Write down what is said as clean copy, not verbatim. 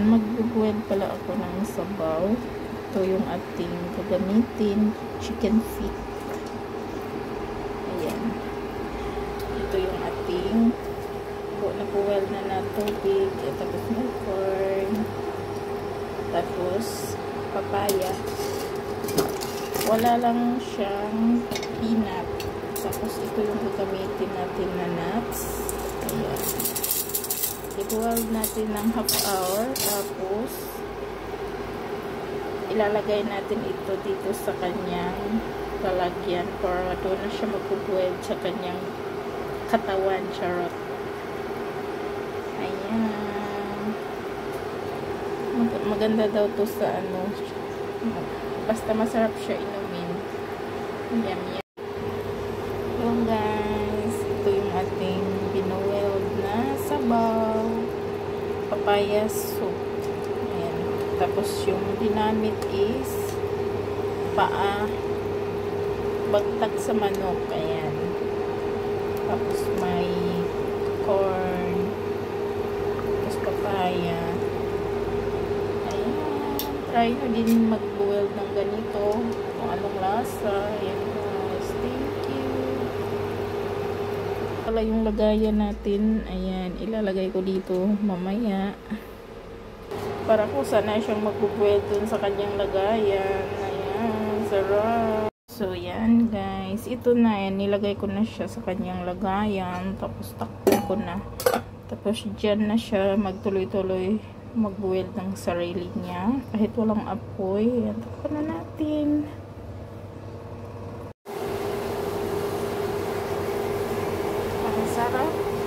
Magbubuwel pala ako ng sabaw. Ito yung ating gagamitin, chicken feet. Ayan. Ito yung ating nabuwel na tubig. Tapos may corn. Tapos papaya. Wala lang siyang peanut. Tapos ito yung gagamitin natin na nuts. Ayan. I-boil natin ng half hour, tapos ilalagay natin ito dito sa kanyang lalagyan para doon na siya mag-boil sa kanyang katawan. Charot. Ayan. Maganda daw to sa ano, basta masarap siya inumin. Yum, yum. Yung guys, ito yung ating binuweld na sabaw, papaya soup. Ayan. Tapos yung dinamit is paa, bagtag sa manok. Ayan. Tapos may corn, tapos papaya. Ayan. Try nyo din mag-boil ng ganito kung anong lasa. Ayan guys, thank you. Pala yung lagayan natin. Ayan, ilalagay ko dito mamaya para kung sana siyang magbubuel dun sa kanyang lagayan. Ayan, sarap. So yan guys, ito na yan, nilagay ko na siya sa kanyang lagayan, tapos takpan ko na, tapos dyan na siya magtuloy-tuloy magbuel ng sarili niya kahit walang apoy. Ayan, takpan na natin. Sarap.